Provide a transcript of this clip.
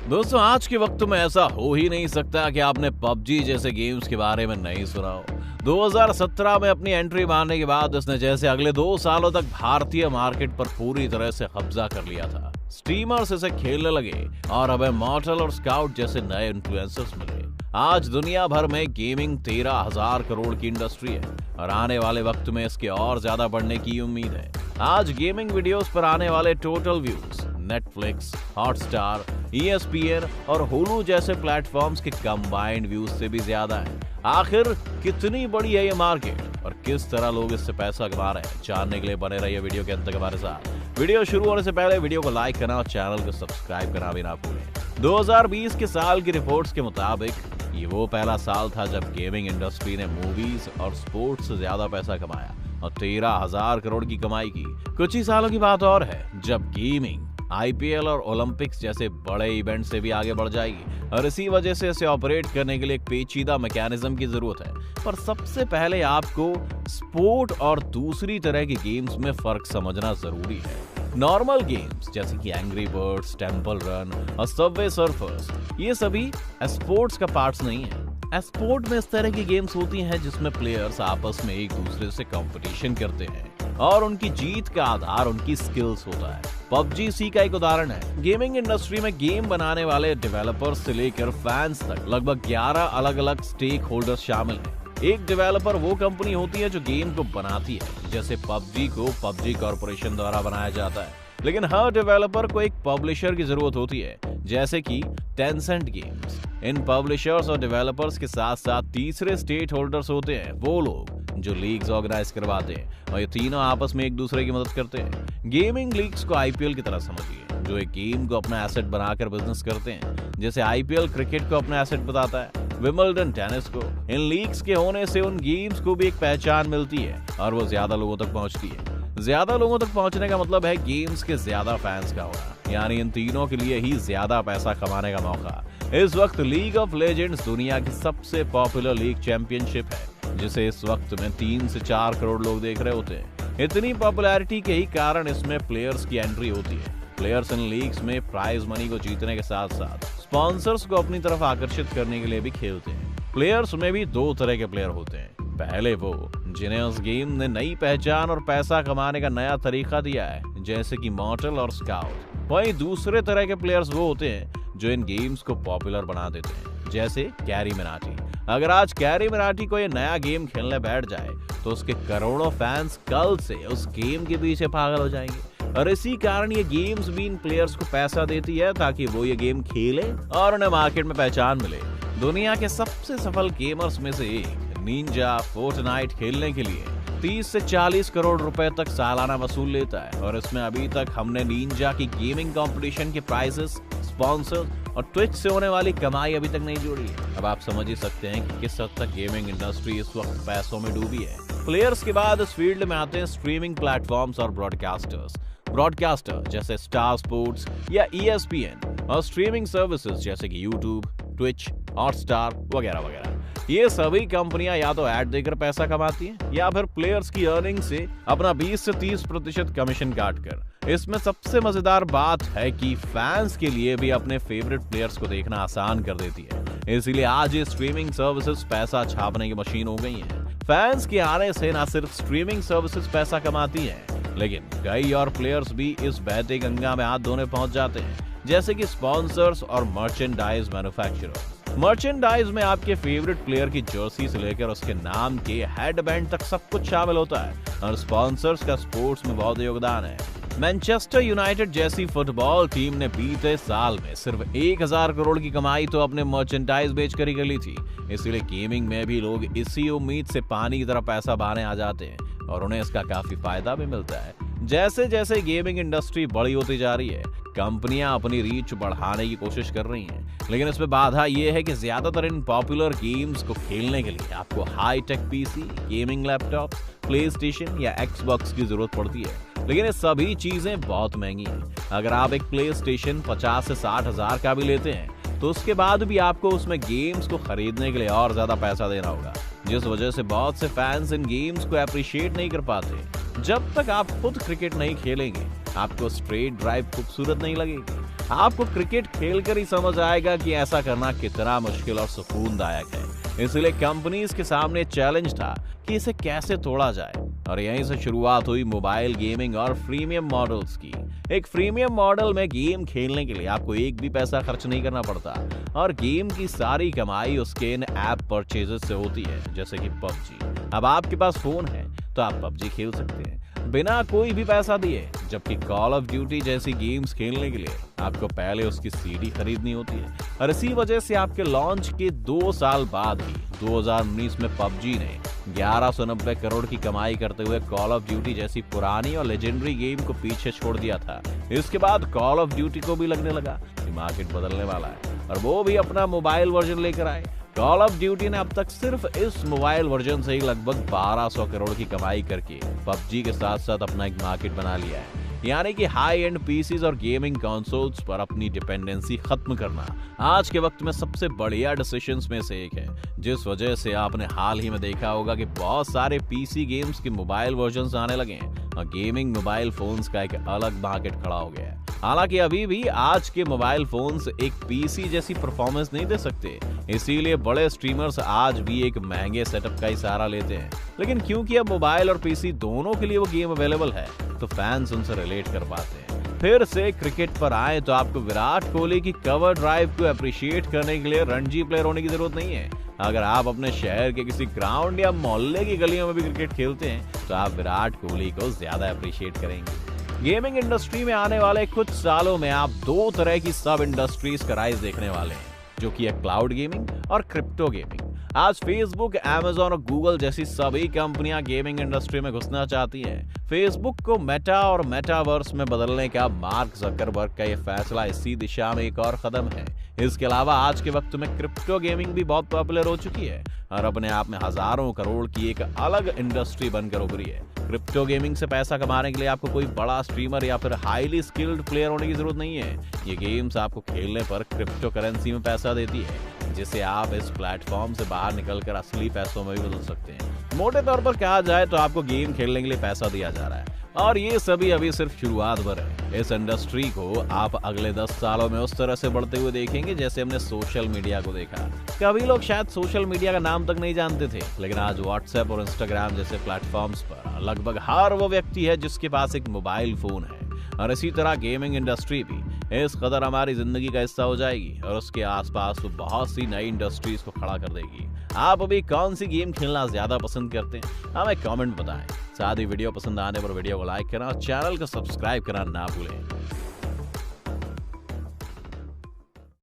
दोस्तों, आज के वक्त में ऐसा हो ही नहीं सकता कि आपने पबजी जैसे गेम्स के बारे में नहीं सुना हो। 2017 में अपनी एंट्री मारने के बाद उसने जैसे अगले 2 सालों तक भारतीय मार्केट पर पूरी तरह से कब्जा कर लिया था। स्ट्रीमर्स इसे खेलने लगे और अब मॉर्टल और स्काउट जैसे नए इन्फ्लुएंसर्स मिले। आज दुनिया भर में गेमिंग 13,000 करोड़ की इंडस्ट्री है और आने वाले वक्त में इसके और ज्यादा बढ़ने की उम्मीद है। आज गेमिंग वीडियोस पर आने वाले total views Netflix, Hotstar, ESPN और हुलू जैसे प्लेटफॉर्म्स के कंबाइंड व्यूज से भी ज्यादा है। आखिर कितनी बड़ी है ये मार्केट और किस तरह लोग इससे पैसा कमा रहे हैं, जानने के लिए बने रहिए वीडियो के अंत तक हमारे साथ। वीडियो शुरू होने से पहले वीडियो को लाइक करना और चैनल को सब्सक्राइब करना भी ना भूलें। 2020 के साल की रिपोर्ट्स के मुताबिक ये वो पहला साल था जब गेमिंग इंडस्ट्री ने मूवीज और स्पोर्ट्स से ज्यादा पैसा कमाया और 13,000 करोड़ की कमाई की। कुछ ही सालों की बात और है जब गेमिंग IPL और ओलंपिक्स जैसे बड़े इवेंट से भी आगे बढ़ जाएगी और इसी वजह से इसे ऑपरेट करने के लिए एक पेचीदा मैकेनिज्म की जरूरत है। पर सबसे पहले आपको स्पोर्ट और दूसरी तरह के गेम्स में फर्क समझना जरूरी है। नॉर्मल गेम्स जैसे कि एंग्री बर्ड्स, टेंपल रन और सबवे सर्फर्स, ये सभी स्पोर्ट्स का पार्ट्स नहीं है। स्पोर्ट में इस तरह की गेम्स होती हैं जिसमें प्लेयर्स आपस में एक दूसरे से कंपटीशन करते हैं और उनकी जीत का आधार उनकी स्किल्स होता है। पबजी इसी का एक उदाहरण है। गेमिंग इंडस्ट्री में गेम बनाने वाले डेवलपर्स से लेकर फैंस तक लगभग 11 अलग अलग स्टेक होल्डर्स शामिल हैं। एक डेवलपर वो कंपनी होती है जो गेम को बनाती है, जैसे पबजी को पबजी कॉर्पोरेशन द्वारा बनाया जाता है। लेकिन हर डेवलपर को एक पब्लिशर की जरूरत होती है, जैसे कि टेंसेंट गेम्स। इन पब्लिशर्स और डेवलपर्स के साथ साथ तीसरे स्टेक होल्डर्स होते हैं, वो लोग जो लीग्स ऑर्गेनाइज करवाते हैं और ये तीनों आपस में एक दूसरे की मदद करते हैं। गेमिंग लीग्स को IPL की तरह समझिए, जो एक गेम को अपना एसेट बनाकर बिजनेस करते हैं। जैसे IPL क्रिकेट को अपना एसेट बताता है, विंबलडन टेनिस को। इन लीग्स के होने से उन गेम्स को भी एक पहचान मिलती है और वो ज्यादा लोगों तक पहुंचती है। ज्यादा लोगों तक पहुंचने का मतलब है गेम्स के ज्यादा फैंस का होना, यानी इन तीनों के लिए ही ज्यादा पैसा कमाने का मौका। इस वक्त लीग ऑफ लेजेंड्स दुनिया की सबसे पॉपुलर लीग चैंपियनशिप है, जिसे इस वक्त में 3 से 4 करोड़ लोग देख रहे होते हैं। इतनी पॉपुलैरिटी के ही कारण इसमें प्लेयर्स की एंट्री होती है। प्लेयर्स इन लीग्स में प्राइज मनी को जीतने के साथ साथ स्पॉन्सर्स को अपनी तरफ आकर्षित करने के लिए भी खेलते हैं। प्लेयर्स में भी 2 तरह के प्लेयर होते हैं। पहले वो जिन्हें उस गेम ने नई पहचान और पैसा कमाने का नया तरीका दिया है, जैसे कि मॉर्टल और स्काउट। वहीं दूसरे तरह के प्लेयर्स वो होते हैं जो इन गेम्स को पॉपुलर बना देते हैं, जैसे कैरी मिनाटी। अगर आज कैरी मिनाटी को ये नया गेम खेलने बैठ जाए तो उसके करोड़ों फैंस कल से उस गेम के पीछे पागल हो जाएंगे और इसी कारण ये गेम्स भी इन प्लेयर्स को पैसा देती है ताकि वो ये गेम खेले और उन्हें मार्केट में पहचान मिले। दुनिया के सबसे सफल गेमर्स में से एक निंजा फोर्टनाइट खेलने के लिए 30 से 40 करोड़ रुपए तक सालाना वसूल लेता है और इसमें अभी तक हमने निंजा की गेमिंग कंपटीशन के प्राइजेस, स्पॉन्सर्स और ट्विच से होने वाली कमाई अभी तक नहीं जोड़ी है। अब आप समझ ही सकते हैं कि किस हद तक गेमिंग इंडस्ट्री इस वक्त पैसों में डूबी है। प्लेयर्स के बाद इस फील्ड में आते हैं स्ट्रीमिंग प्लेटफॉर्म्स और ब्रॉडकास्टर्स। ब्रॉडकास्टर जैसे स्टार स्पोर्ट्स या ESPN और स्ट्रीमिंग सर्विसेज जैसे कि यूट्यूब, ट्विच, हॉटस्टार वगैरह वगैरह। ये सभी कंपनियां या तो ऐड देकर पैसा कमाती हैं या फिर प्लेयर्स की अर्निंग से अपना 20 से 30% कमीशन काटकर। इसमें सबसे मजेदार बात है कि फैंस के लिए भी अपने फेवरेट प्लेयर्स को देखना आसान कर देती है। इसीलिए आज ये स्ट्रीमिंग सर्विसेज पैसा छापने की मशीन हो गई हैं। फैंस के आने से न सिर्फ स्ट्रीमिंग सर्विसेज पैसा कमाती हैं, लेकिन कई और प्लेयर्स भी इस बहती गंगा में हाथ धोने पहुंच जाते हैं, जैसे कि स्पॉन्सर्स और मर्चेंडाइज मैन्युफैक्चरर्स। मर्चेंडाइज में आपके फेवरेट प्लेयर की जर्सी से लेकर उसके नाम के हेडबैंड तक सब कुछ शामिल होता है और स्पॉन्सर्स का स्पोर्ट्स में बहुत योगदान है। मैनचेस्टर यूनाइटेड जैसी फुटबॉल टीम ने बीते साल में सिर्फ 1000 करोड़ की कमाई तो अपने मर्चेंडाइज बेचकर ही कर ली थी। इसलिए गेमिंग में भी लोग इसी उम्मीद से पानी की तरह पैसा बहाने आ जाते हैं और उन्हें इसका काफी फायदा भी मिलता है। जैसे जैसे गेमिंग इंडस्ट्री बड़ी होती जा रही है, कंपनियां अपनी रीच बढ़ाने की कोशिश कर रही हैं, लेकिन इसमें बाधा यह है कि ज्यादातर इन पॉपुलर गेम्स को खेलने के लिए आपको high tech PC, gaming laptop, play station या एक्सबॉक्स की जरूरत पड़ती है। लेकिन ये सभी चीजें बहुत महंगी हैं। अगर आप एक प्ले स्टेशन 50 से 60 हजार का भी लेते हैं तो उसके बाद भी आपको उसमें गेम्स को खरीदने के लिए और ज्यादा पैसा देना होगा, जिस वजह से बहुत से फैंस इन गेम्स को अप्रिशिएट नहीं कर पाते। जब तक आप खुद क्रिकेट नहीं खेलेंगे आपको स्ट्रेट ड्राइव खूबसूरत नहीं लगेगी। आपको क्रिकेट खेलकर ही समझ आएगा कि ऐसा करना कितना मुश्किल और सुकूनदायक है। इसलिए कंपनीज के सामने चैलेंज था कि इसे कैसे तोड़ा जाए, और यहीं से शुरुआत हुई मोबाइल गेमिंग और फ्रीमियम मॉडल्स की। एक फ्रीमियम मॉडल में गेम खेलने के लिए आपको एक भी पैसा खर्च नहीं करना पड़ता, और गेम की सारी कमाई उसके इन ऐप परचेजेस से होती है, जैसे कि पबजी। अब आपके पास फोन है तो आप पबजी खेल सकते हैं बिना कोई भी पैसा दिए, जबकि कॉल ऑफ ड्यूटी जैसी गेम्स खेलने के लिए आपको पहले उसकी सीडी खरीदनी होती है। और इसी वजह से आपके लॉन्च के 2 साल बाद ही 2019 में पबजी ने 1190 करोड़ की कमाई करते हुए कॉल ऑफ ड्यूटी जैसी पुरानी और लेजेंडरी गेम को पीछे छोड़ दिया था। इसके बाद कॉल ऑफ ड्यूटी को भी लगने लगा कि मार्केट बदलने वाला है, और वो भी अपना मोबाइल वर्जन लेकर आए। कॉल ऑफ ड्यूटी ने अब तक सिर्फ इस मोबाइल वर्जन से ही लगभग 1200 करोड़ की कमाई करके पबजी के साथ साथ अपना एक मार्केट बना लिया है। यानी कि हाई एंड पीसीज और गेमिंग कंसोल्स पर अपनी डिपेंडेंसी खत्म करना आज के वक्त में सबसे बढ़िया डिसीजंस में से एक है, जिस वजह से आपने हाल ही में देखा होगा कि बहुत सारे पीसी गेम्स के मोबाइल वर्जन्स आने लगे हैं और गेमिंग मोबाइल फोन्स का एक अलग मार्केट खड़ा हो गया है। हालांकि अभी भी आज के मोबाइल फोन्स एक पीसी जैसी परफॉर्मेंस नहीं दे सकते, इसीलिए बड़े स्ट्रीमर्स आज भी एक महंगे सेटअप का ही सहारा लेते हैं। लेकिन क्योंकि अब मोबाइल और पीसी दोनों के लिए वो गेम अवेलेबल है, तो फैंस उनसे रिलेट कर पाते हैं। फिर से क्रिकेट पर आए तो आपको विराट कोहली की कवर ड्राइव को अप्रिशिएट करने के लिए रणजी प्लेयर होने की जरूरत नहीं है। अगर आप अपने शहर के किसी ग्राउंड या मोहल्ले की गलियों में भी क्रिकेट खेलते हैं तो आप विराट कोहली को ज्यादा अप्रिशिएट करेंगे। गेमिंग इंडस्ट्री में आने वाले कुछ सालों में आप 2 तरह की सब इंडस्ट्रीज का राइज देखने वाले हैं, जो कि है क्लाउड गेमिंग और क्रिप्टो गेमिंग। आज फेसबुक, अमेज़न और गूगल जैसी सभी कंपनियां गेमिंग इंडस्ट्री में घुसना चाहती हैं। फेसबुक को मेटा और मेटावर्स में बदलने का मार्क जकरबर्ग का यह फैसला इसी दिशा में एक और कदम है। इसके अलावा आज के वक्त में क्रिप्टो गेमिंग भी बहुत पॉपुलर हो चुकी है और अपने आप में हजारों करोड़ की एक अलग इंडस्ट्री बनकर उभरी है। क्रिप्टो गेमिंग से पैसा कमाने के लिए आपको कोई बड़ा स्ट्रीमर या फिर हाईली स्किल्ड प्लेयर होने की जरूरत नहीं है। ये गेम्स आपको खेलने पर क्रिप्टो करेंसी में पैसा देती है, जिसे आप इस प्लेटफॉर्म से बाहर निकलकर असली पैसों में भी बदल सकते हैं। मोटे तौर पर कहा जाए तो आपको गेम खेलने के लिए पैसा दिया जा रहा है, और ये सभी अभी सिर्फ शुरुआत भर है। इस इंडस्ट्री को आप अगले 10 सालों में उस तरह से बढ़ते हुए देखेंगे जैसे हमने सोशल मीडिया को देखा। कभी लोग शायद सोशल मीडिया का नाम तक नहीं जानते थे, लेकिन आज व्हाट्सएप और इंस्टाग्राम जैसे प्लेटफॉर्म्स पर लगभग हर वो व्यक्ति है जिसके पास एक मोबाइल फोन है। और इसी तरह गेमिंग इंडस्ट्री भी इस कदर हमारी जिंदगी का हिस्सा हो जाएगी और उसके आसपास वो बहुत सी नई इंडस्ट्रीज को खड़ा कर देगी। आप अभी कौन सी गेम खेलना ज्यादा पसंद करते हैं, हमें कमेंट बताएं। साथ ही वीडियो पसंद आने पर वीडियो को लाइक करना और चैनल को सब्सक्राइब करना ना भूलें।